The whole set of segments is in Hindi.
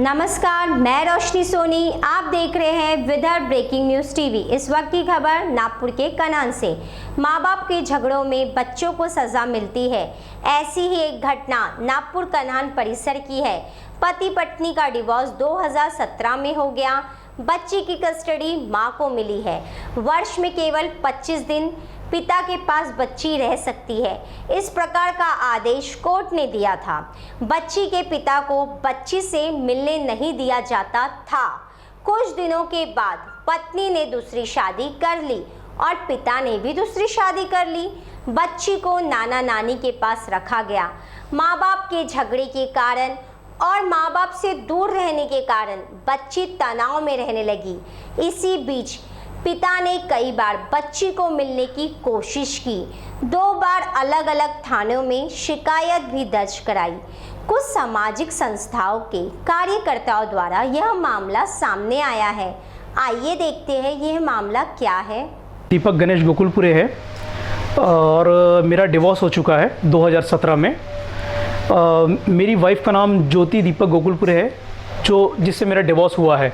नमस्कार, मैं रोशनी सोनी। आप देख रहे हैं विदर्भ ब्रेकिंग न्यूज़ टीवी। इस वक्त की खबर नागपुर के कनान से। माँ बाप के झगड़ों में बच्चों को सजा मिलती है। ऐसी ही एक घटना नागपुर कनान परिसर की है। पति पत्नी का डिवोर्स 2017 में हो गया। बच्ची की कस्टडी माँ को मिली है। वर्ष में केवल 25 दिन पिता के पास बच्ची रह सकती है। इस प्रकार का आदेश कोर्ट ने दिया था। बच्ची के पिता को बच्ची से मिलने नहीं दिया जाता था। कुछ दिनों के बाद पत्नी ने दूसरी शादी कर ली और पिता ने भी दूसरी शादी कर ली। बच्ची को नाना नानी के पास रखा गया। माँ बाप के झगड़े के कारण और माँ बाप से दूर रहने के कारण बच्ची तनाव में रहने लगी। इसी बीच पिता ने कई बार बच्ची को मिलने की कोशिश की। 2 बार अलग अलग थानों में शिकायत भी दर्ज कराई। कुछ सामाजिक संस्थाओं के कार्यकर्ताओं द्वारा यह मामला सामने आया है। आइए देखते हैं यह मामला क्या है। दीपक गणेश गोकुलपुरे है और मेरा डिवोर्स हो चुका है 2017 में। मेरी वाइफ का नाम ज्योति दीपक गोकुलपुरे है, जिससे मेरा डिवोर्स हुआ है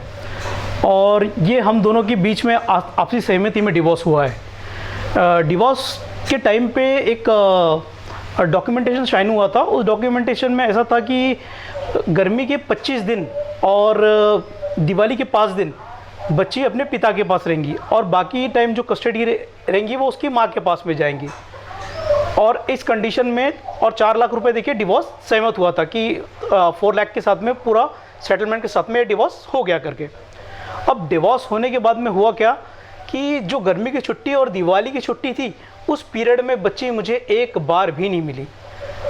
और ये हम दोनों के बीच में आपसी सहमति में डिवोर्स हुआ है। डिवोर्स के टाइम पे एक डॉक्यूमेंटेशन साइन हुआ था। उस डॉक्यूमेंटेशन में ऐसा था कि गर्मी के 25 दिन और दिवाली के 5 दिन बच्ची अपने पिता के पास रहेंगी और बाकी टाइम जो कस्टडी रहेंगी वो उसकी माँ के पास में जाएंगी। और इस कंडीशन में और 4 लाख रुपए देके डिवोर्स सहमत हुआ था कि 4 लाख के साथ में पूरा सेटलमेंट के साथ में डिवोर्स हो गया करके। अब डिवोर्स होने के बाद में हुआ क्या कि जो गर्मी की छुट्टी और दिवाली की छुट्टी थी उस पीरियड में बच्ची मुझे एक बार भी नहीं मिली।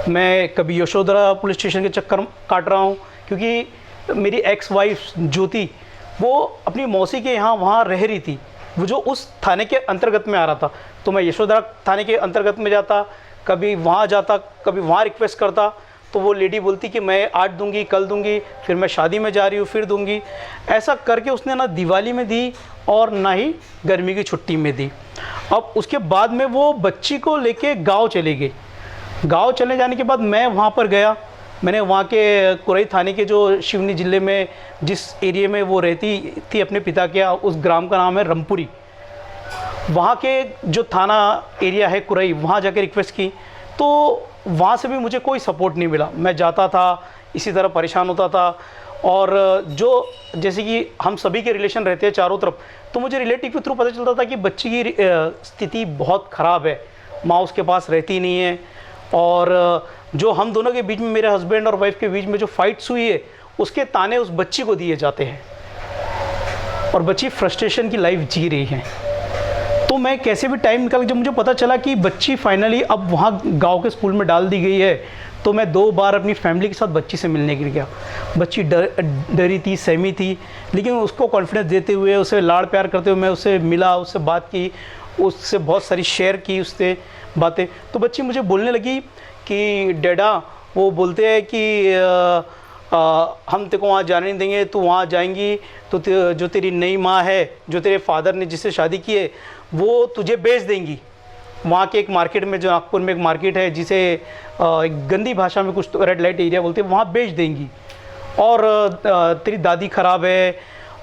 मैं कभी यशोधरा पुलिस स्टेशन के चक्कर काट रहा हूँ क्योंकि मेरी एक्स वाइफ ज्योति वो अपनी मौसी के यहाँ वहाँ रह रही थी, वो जो उस थाने के अंतर्गत में आ रहा था। तो मैं यशोधरा थाने के अंतर्गत में जाता, कभी वहाँ जाता, कभी वहाँ रिक्वेस्ट करता, तो वो लेडी बोलती कि मैं आज दूंगी, कल दूंगी, फिर मैं शादी में जा रही हूँ फिर दूंगी। ऐसा करके उसने ना दिवाली में दी और ना ही गर्मी की छुट्टी में दी। अब उसके बाद में वो बच्ची को लेके गांव चली गई। गांव चले जाने के बाद मैं वहाँ पर गया। मैंने वहाँ के कुरई थाने के जो शिवनी ज़िले में जिस एरिया में वो रहती थी अपने पिता के, उस ग्राम का नाम है रमपुरी। वहाँ के जो थाना एरिया है कुरई, वहाँ जाके रिक्वेस्ट की तो वहाँ से भी मुझे कोई सपोर्ट नहीं मिला। मैं जाता था, इसी तरह परेशान होता था। और जो जैसे कि हम सभी के रिलेशन रहते हैं चारों तरफ, तो मुझे रिलेटिव के थ्रू पता चलता था कि बच्ची की स्थिति बहुत ख़राब है, माँ उसके पास रहती नहीं है। और जो हम दोनों के बीच में, मेरे हस्बैंड और वाइफ के बीच में जो फाइट्स हुई है, उसके ताने उस बच्ची को दिए जाते हैं और बच्ची फ्रस्ट्रेशन की लाइफ जी रही है। तो मैं कैसे भी टाइम निकाल, जब मुझे पता चला कि बच्ची फाइनली अब वहाँ गांव के स्कूल में डाल दी गई है, तो मैं 2 बार अपनी फैमिली के साथ बच्ची से मिलने के लिए गया। बच्ची डरी थी, सहमी थी, लेकिन उसको कॉन्फिडेंस देते हुए, उसे लाड़ प्यार करते हुए मैं उससे मिला, उससे बात की, उससे बहुत सारी शेयर की उससे बातें। तो बच्ची मुझे बोलने लगी कि डैडा, वो बोलते हैं कि हम तेरे को वहाँ जाने नहीं देंगे, तू वहाँ जाएंगी तो जो तेरी नई माँ है, जो तेरे फादर ने जिससे शादी की है, वो तुझे बेच देंगी। वहाँ के एक मार्केट में, जो नागपुर में एक मार्केट है जिसे गंदी भाषा में कुछ रेड लाइट एरिया बोलते हैं, वहाँ बेच देंगी। और तेरी दादी ख़राब है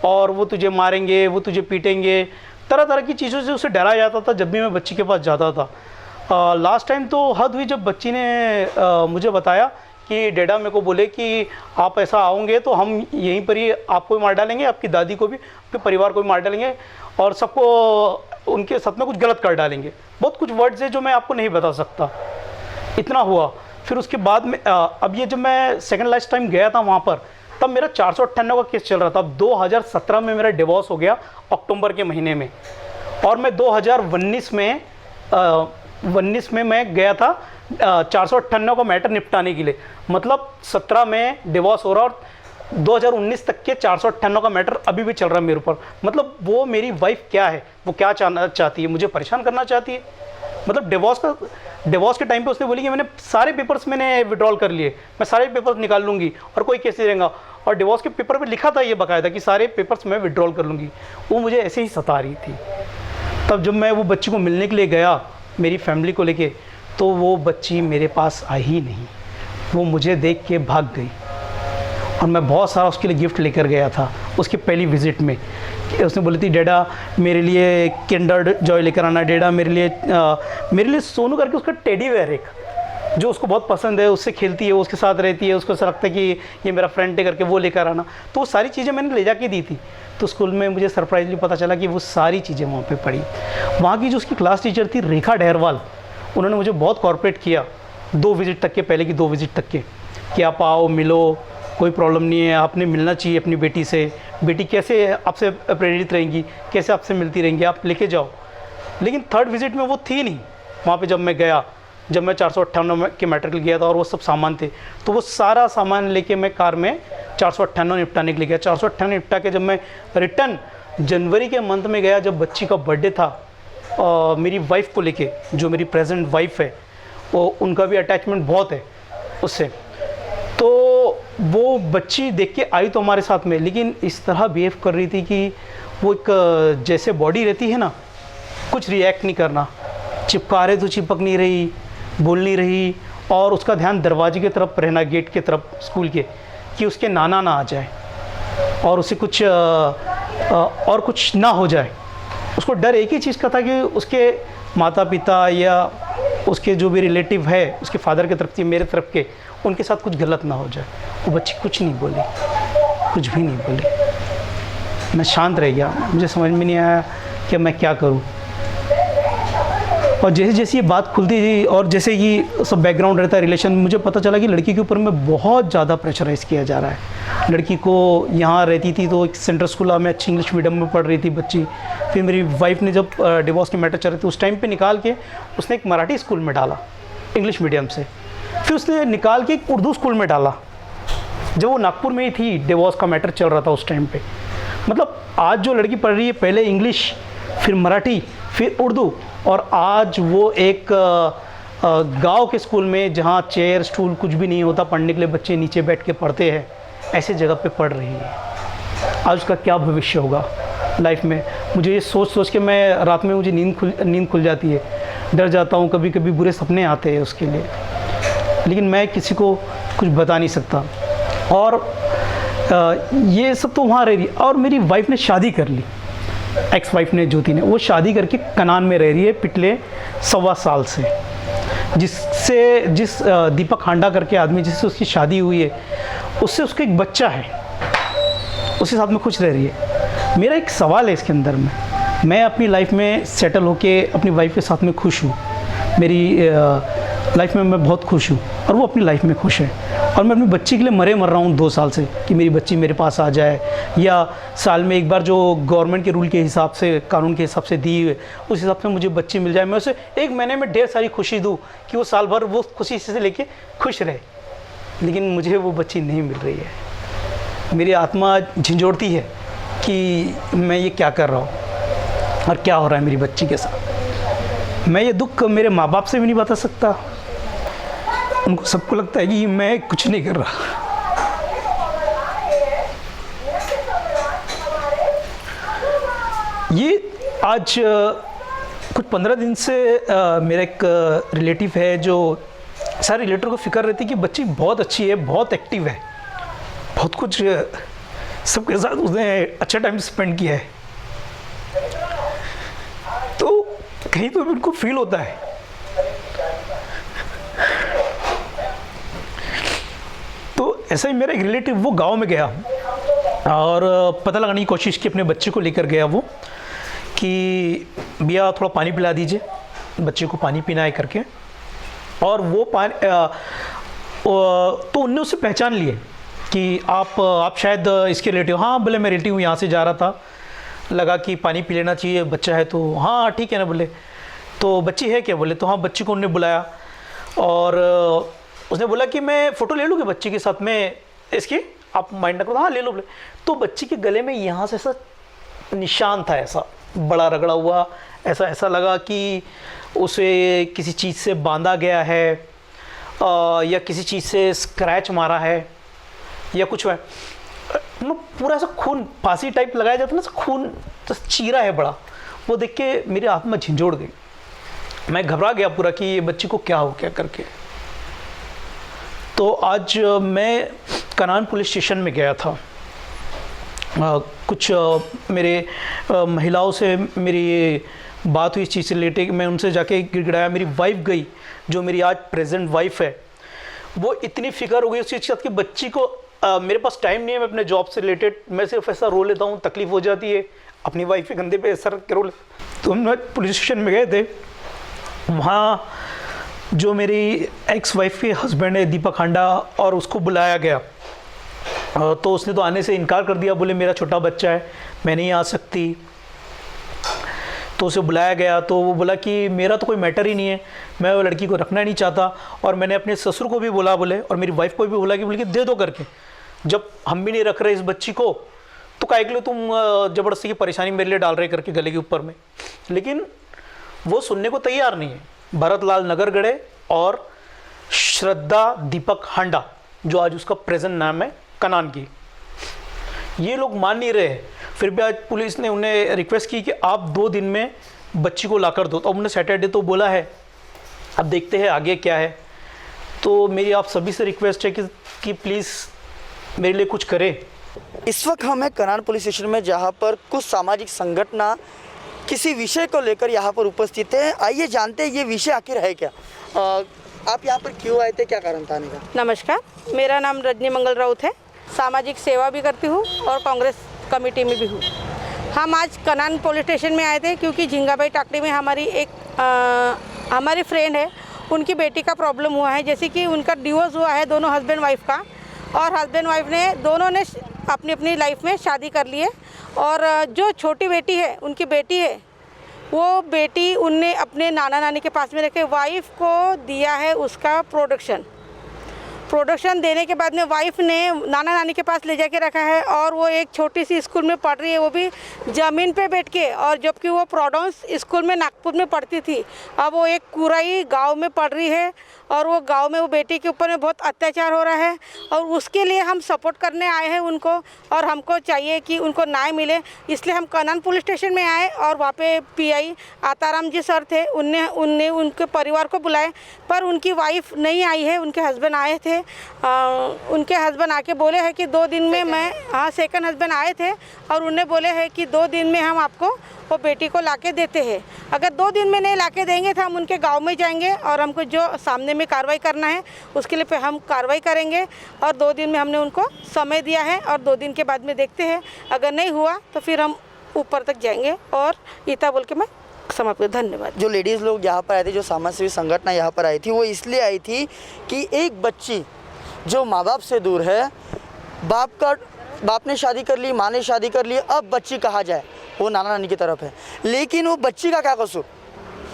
और वो तुझे मारेंगे, वो तुझे पीटेंगे। तरह तरह की चीज़ों से उसे डराया जाता था जब भी मैं बच्ची के पास जाता था। लास्ट टाइम तो हद हुई जब बच्ची ने मुझे बताया कि डैडा मेरे को बोले कि आप ऐसा आओगे तो हम यहीं पर ही आपको भी मार डालेंगे, आपकी दादी को भी, आपके परिवार को भी मार डालेंगे और सबको उनके साथ में कुछ गलत कर डालेंगे। बहुत कुछ वर्ड्स है जो मैं आपको नहीं बता सकता। इतना हुआ। फिर उसके बाद में अब ये जब मैं सेकंड लास्ट टाइम गया था वहाँ पर, तब मेरा 498 का केस चल रहा था। अब 2017 में मेरा डिवोर्स हो गया अक्टूबर के महीने में, और मैं 2019 में मैं गया था 498 का मैटर निपटाने के लिए। मतलब 17 में डिवोर्स हो रहा और 2019 तक के 498 का मैटर अभी भी चल रहा है मेरे ऊपर। मतलब वो मेरी वाइफ क्या है, वो क्या चाहती है, मुझे परेशान करना चाहती है। मतलब डिवोर्स के टाइम पे उसने बोली कि मैंने सारे पेपर्स मैंने विड्रॉल कर लिए, मैं सारे पेपर्स निकाल लूँगी और कोई केस नहीं रहेगा। और डिवोर्स के पेपर पे लिखा था ये बकायदा कि सारे पेपर्स मैं विड्रॉल कर लूँगी। वो मुझे ऐसे ही सता रही थी। तब जब मैं वो बच्ची को मिलने के लिए गया मेरी फैमिली को लेके, तो वो बच्ची मेरे पास आई ही नहीं, वो मुझे देख के भाग गई। और मैं बहुत सारा उसके लिए गिफ्ट लेकर गया था उसकी पहली विज़िट में। उसने बोली थी डैडा मेरे लिए किंडर जॉय लेकर आना, डैडा मेरे लिए सोनू करके उसका टेडी बेयर एक जो उसको बहुत पसंद है, उससे खेलती है, उसके साथ रहती है, उसको ऐसा लगता है कि ये मेरा फ्रेंड है करके वो लेकर आना। तो वो सारी चीज़ें मैंने ले जाके दी थी। तो स्कूल में मुझे सरप्राइजली पता चला कि वो सारी चीज़ें वहाँ पे पड़ी। वहाँ की जो उसकी क्लास टीचर थी रेखा डहरवाल, उन्होंने मुझे बहुत कॉर्पोरेट किया 2 विज़िट तक के, पहले की 2 विज़िट तक के, कि आप आओ मिलो, कोई प्रॉब्लम नहीं है, आपने मिलना चाहिए अपनी बेटी से, बेटी कैसे आपसे प्रेरित रहेंगी, कैसे आपसे मिलती रहेंगी, आप लेके जाओ। लेकिन 3rd विज़िट में वो थी नहीं वहाँ पे। जब मैं गया, जब मैं 498 के मैट्रिक गया था और वो सब सामान थे, तो वो सारा सामान लेके मैं कार में 498 निपटाने के लिए गया। 498 निपटा के जब मैं रिटर्न जनवरी के मंथ में गया, जब बच्ची का बर्थडे था, मेरी वाइफ को लेके, जो मेरी प्रेजेंट वाइफ है, वो उनका भी अटैचमेंट बहुत है उससे। तो वो बच्ची देख के आई तो हमारे साथ में, लेकिन इस तरह बिहेव कर रही थी कि वो एक जैसे बॉडी रहती है ना, कुछ रिएक्ट नहीं करना, चिपका रहे तो चिपक नहीं रही, बोल नहीं रही, और उसका ध्यान दरवाजे की तरफ रहना, गेट की तरफ स्कूल के, कि उसके नाना ना आ जाए और उसे कुछ और कुछ ना हो जाए। उसको डर एक ही चीज़ का था कि उसके माता पिता या उसके जो भी रिलेटिव है, उसके फादर की तरफ से मेरे तरफ के, उनके साथ कुछ गलत ना हो जाए। वो बच्ची कुछ नहीं बोली, कुछ भी नहीं बोली। मैं शांत रह गया, मुझे समझ में नहीं आया कि मैं क्या करूं। और जैसे जैसे ये बात खुलती थी और जैसे कि सब बैकग्राउंड रहता है रिलेशन, मुझे पता चला कि लड़की के ऊपर में बहुत ज़्यादा प्रेशराइज़ किया जा रहा है। लड़की को यहाँ रहती थी तो एक सेंट्रल स्कूल में अच्छी इंग्लिश मीडियम में पढ़ रही थी बच्ची। फिर मेरी वाइफ ने जब डिवोर्स के मैटर चल रहे थे उस टाइम पे निकाल के उसने एक मराठी स्कूल में डाला इंग्लिश मीडियम से, फिर उसने निकाल के एक उर्दू स्कूल में डाला जब वो नागपुर में ही थी। डिवोर्स का मैटर चल रहा था उस टाइम पे। मतलब आज जो लड़की पढ़ रही है, पहले इंग्लिश, फिर मराठी, फिर उर्दू, और आज वो एक गांव के स्कूल में जहाँ चेयर स्टूल कुछ भी नहीं होता पढ़ने के लिए, बच्चे नीचे बैठ के पढ़ते हैं, ऐसे जगह पे पढ़ रही है। आज उसका क्या भविष्य होगा लाइफ में, मुझे ये सोच सोच के मैं रात में मुझे नींद खुल जाती है, डर जाता हूँ, कभी कभी बुरे सपने आते हैं उसके लिए, लेकिन मैं किसी को कुछ बता नहीं सकता। और ये सब तो वहाँ रह रही है। और मेरी वाइफ ने शादी कर ली, एक्स वाइफ ने, ज्योति ने, वो शादी करके कनान में रह रही है पिछले 1.25 साल से। जिस दीपक हांडा करके आदमी जिससे उसकी शादी हुई है, उससे उसका एक बच्चा है, उसके साथ में खुश रह रही है। मेरा एक सवाल है इसके अंदर में, मैं अपनी लाइफ में सेटल होके अपनी वाइफ के साथ में खुश हूँ, मेरी लाइफ में मैं बहुत खुश हूँ और वो अपनी लाइफ में खुश है, और मैं अपनी बच्ची के लिए मर रहा हूँ 2 साल से कि मेरी बच्ची मेरे पास आ जाए, या साल में एक बार जो गवर्नमेंट के रूल के हिसाब से, कानून के हिसाब से दी है, उस हिसाब से मुझे बच्ची मिल जाए, मैं उसे 1 महीने में ढेर सारी खुशी दूँ कि वो साल भर वो खुशी से लेके खुश रहे। लेकिन मुझे वो बच्ची नहीं मिल रही है। मेरी आत्मा झंझोड़ती है कि मैं ये क्या कर रहा हूँ और क्या हो रहा है मेरी बच्ची के साथ। मैं ये दुख मेरे माँ बाप से भी नहीं बता सकता, उनको सबको लगता है कि मैं कुछ नहीं कर रहा। ये आज कुछ 15 दिन से मेरा एक रिलेटिव है, जो सारे रिलेटिव को फिक्र रहती है कि बच्ची बहुत अच्छी है, बहुत एक्टिव है, बहुत कुछ सबके साथ उसने अच्छा टाइम स्पेंड किया है, तो कहीं तो उनको फील होता है। तो ऐसा ही मेरा एक रिलेटिव वो गांव में गया और पता लगाने की कोशिश की, अपने बच्चे को लेकर गया वो कि भैया थोड़ा पानी पिला दीजिए, बच्चे को पानी पीना है करके। और वो पानी तो उनने उससे पहचान लिए कि आप शायद इसके रिलेटिव। हाँ बोले मैं रिलेटिव हूँ, यहाँ से जा रहा था, लगा कि पानी पी लेना चाहिए, बच्चा है तो। हाँ ठीक है ना बोले, तो बच्ची है क्या बोले, तो हाँ बच्ची को उन्होंने बुलाया और उसने बोला कि मैं फ़ोटो ले लूँगी बच्ची के साथ में इसकी, आप माइंड ना करो। हाँ ले लो बोले। तो बच्ची के गले में यहाँ से ऐसा निशान था, ऐसा बड़ा रगड़ा हुआ, ऐसा लगा कि उसे किसी चीज़ से बांधा गया है या किसी चीज़ से स्क्रैच मारा है या कुछ है। पूरा ऐसा खून, फांसी टाइप लगाया जाता है ना, खून तो चीरा है बड़ा। वो देख के मेरी आत्मा झंझोड़ गई, मैं घबरा गया पूरा कि ये बच्ची को क्या हो क्या करके। तो आज मैं कनान पुलिस स्टेशन में गया था। कुछ मेरे महिलाओं से मेरी ये बात हुई इस चीज़ से रिलेटेड, मैं उनसे जाके गिड़गिड़ाया। मेरी वाइफ गई, जो मेरी आज प्रेजेंट वाइफ है, वो इतनी फिक्र हो गई उस चीज़ के साथ कि बच्ची को मेरे पास टाइम नहीं है, मैं अपने जॉब से रिलेटेड मैं सिर्फ ऐसा रो लेता हूँ, तकलीफ़ हो जाती है, अपनी वाइफ के कंधे पे असर के रो लेता। तो हम पुलिस स्टेशन में गए थे। वहाँ जो मेरी एक्स वाइफ के हस्बैंड है दीपक हांडा, और उसको बुलाया गया, तो उसने तो आने से इनकार कर दिया, बोले मेरा छोटा बच्चा है, मैं नहीं आ सकती। तो उसे बुलाया गया तो वो बोला कि मेरा तो कोई मैटर ही नहीं है, मैं वो लड़की को रखना नहीं चाहता। और मैंने अपने ससुर को भी बोला, बोले, और मेरी वाइफ को भी बोला कि बोले कि दे दो करके, जब हम भी नहीं रख रहे इस बच्ची को तो काहे के लिए तुम ज़बरदस्ती की परेशानी मेरे लिए डाल रहे करके गले के ऊपर में। लेकिन वो सुनने को तैयार नहीं है। भरत लाल नगरगढ़े और श्रद्धा दीपक हांडा, जो आज उसका प्रेजेंट नाम है कनान की, ये लोग मान नहीं रहे। फिर भी आज पुलिस ने उन्हें रिक्वेस्ट की कि आप 2 दिन में बच्ची को लाकर दो, तो उन्होंने सैटरडे तो बोला है, अब देखते हैं आगे क्या है। तो मेरी आप सभी से रिक्वेस्ट है कि प्लीज़ मेरे लिए कुछ करें। इस वक्त हम हैं कनान पुलिस स्टेशन में, जहां पर कुछ सामाजिक संगठन किसी विषय को लेकर यहां पर उपस्थित हैं। आइए जानते हैं ये विषय आखिर है क्या। आप यहां पर क्यों आए थे, क्या कारण था आने का? नमस्कार, मेरा नाम रजनी मंगल राउत है। सामाजिक सेवा भी करती हूँ और कांग्रेस कमेटी में भी हूँ। हम आज कनान पुलिस स्टेशन में आए थे क्योंकि झिंगाबाई टाकड़ी में हमारी हमारी फ्रेंड है, उनकी बेटी का प्रॉब्लम हुआ है। जैसे कि उनका डिवोर्स हुआ है, दोनों हस्बैंड वाइफ का, और हस्बैंड वाइफ ने दोनों ने अपनी अपनी लाइफ में शादी कर ली है। और जो छोटी बेटी है, उनकी बेटी है, वो बेटी उनने अपने नाना नानी के पास में रखे, वाइफ को दिया है उसका प्रोडक्शन देने के बाद में वाइफ ने नाना नानी के पास ले जाके रखा है। और वो एक छोटी सी स्कूल में पढ़ रही है, वो भी ज़मीन पे बैठ के, और जबकि वो प्रोडाउंस स्कूल में नागपुर में पढ़ती थी, अब वो एक कुराई गांव में पढ़ रही है। और वो गांव में वो बेटी के ऊपर में बहुत अत्याचार हो रहा है, और उसके लिए हम सपोर्ट करने आए हैं उनको, और हमको चाहिए कि उनको न्याय मिले। इसलिए हम कनान पुलिस स्टेशन में आए, और वहाँ पे पीआई आताराम जी सर थे, उनने उनके परिवार को बुलाए, पर उनकी वाइफ नहीं आई है, उनके हस्बैंड आए थे। उनके हस्बैंड आके बोले हैं कि 2 दिन में सेकंड हस्बैंड आए थे, और उन्हें बोले हैं कि 2 दिन में हम आपको वो बेटी को लाके देते हैं। अगर 2 दिन में नहीं लाके देंगे तो हम उनके गांव में जाएंगे, और हमको जो सामने में कार्रवाई करना है उसके लिए हम कार्रवाई करेंगे। और 2 दिन में हमने उनको समय दिया है, और 2 दिन के बाद में देखते हैं, अगर नहीं हुआ तो फिर हम ऊपर तक जाएंगे। और इतना बोल के मैं समाप्त। धन्यवाद। जो लेडीज़ लोग यहाँ पर आए थे, जो समाज सेवी संगठन यहाँ पर आई थी, वो इसलिए आई थी कि एक बच्ची जो माँ बाप से दूर है, बाप ने शादी कर ली, माँ ने शादी कर ली, अब बच्ची कहाँ जाए, वो नाना नानी की तरफ है। लेकिन वो बच्ची का क्या कसूर?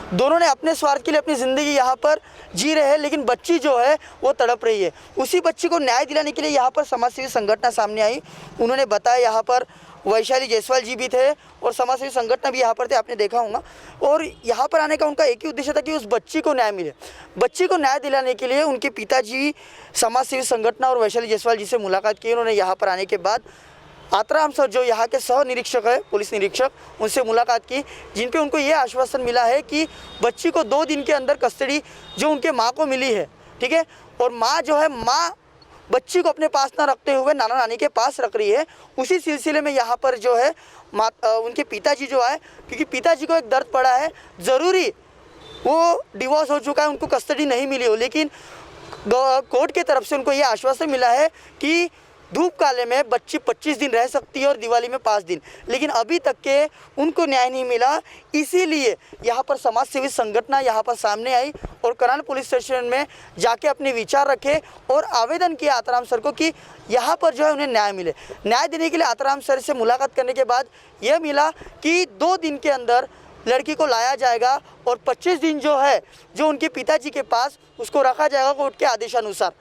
दोनों ने अपने स्वार्थ के लिए अपनी ज़िंदगी यहाँ पर जी रहे हैं, लेकिन बच्ची जो है वो तड़प रही है। उसी बच्ची को न्याय दिलाने के लिए यहाँ पर समाजसेवी संगठन सामने आई। उन्होंने बताया, यहाँ पर वैशाली जायसवाल जी भी थे और समाजसेवी संगठन भी यहाँ पर थे, आपने देखा होगा। और यहाँ पर आने का उनका एक ही उद्देश्य था कि उस बच्ची को न्याय मिले। बच्ची को न्याय दिलाने के लिए उनके पिताजी समाजसेवी संगठन और वैशाली जायसवाल जी से मुलाकात की। उन्होंने यहाँ पर आने के बाद आतराम सर, जो यहाँ के सह निरीक्षक है, पुलिस निरीक्षक, उनसे मुलाकात की, जिन पे उनको ये आश्वासन मिला है कि बच्ची को 2 दिन के अंदर कस्टडी जो उनके माँ को मिली है, ठीक है, और माँ जो है, माँ बच्ची को अपने पास ना रखते हुए नाना नानी के पास रख रही है। उसी सिलसिले में यहाँ पर जो है उनके पिताजी जो है, क्योंकि पिताजी को एक दर्द पड़ा है, ज़रूरी वो डिवोर्स हो चुका है, उनको कस्टडी नहीं मिली हो, लेकिन कोर्ट की तरफ से उनको ये आश्वासन मिला है कि धूप काले में बच्ची 25 दिन रह सकती है और दिवाली में 5 दिन, लेकिन अभी तक के उनको न्याय नहीं मिला। इसीलिए यहाँ पर समाज सेवी संगठन यहाँ पर सामने आई और कनान पुलिस स्टेशन में जाके अपने विचार रखे और आवेदन किया आतराम सर को कि यहाँ पर जो है उन्हें न्याय मिले। न्याय देने के लिए आतराम सर से मुलाकात करने के बाद यह मिला कि 2 दिन के अंदर लड़की को लाया जाएगा और 25 दिन जो है, जो उनके पिताजी के पास, उसको रखा जाएगा कोर्ट के आदेशानुसार।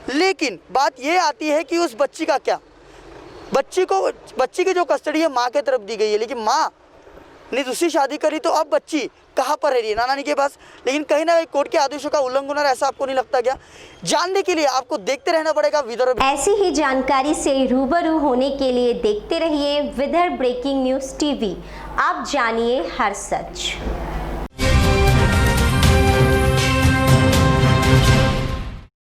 लेकिन बात ये आती है कि उस बच्ची का क्या, बच्ची की जो कस्टडी है माँ के तरफ दी गई है, लेकिन माँ ने दूसरी शादी करी, तो अब बच्ची कहाँ पर रह रही है? नाना नानी के पास। लेकिन कहीं ना कहीं कोर्ट के आदेशों का उल्लंघन हो रहा है, ऐसा आपको नहीं लगता क्या? जानने के लिए आपको देखते रहना पड़ेगा विदर्भ। ऐसी ही जानकारी से रूबरू होने के लिए देखते रहिए विदर्भ ब्रेकिंग न्यूज़ टीवी। आप जानिए हर सच।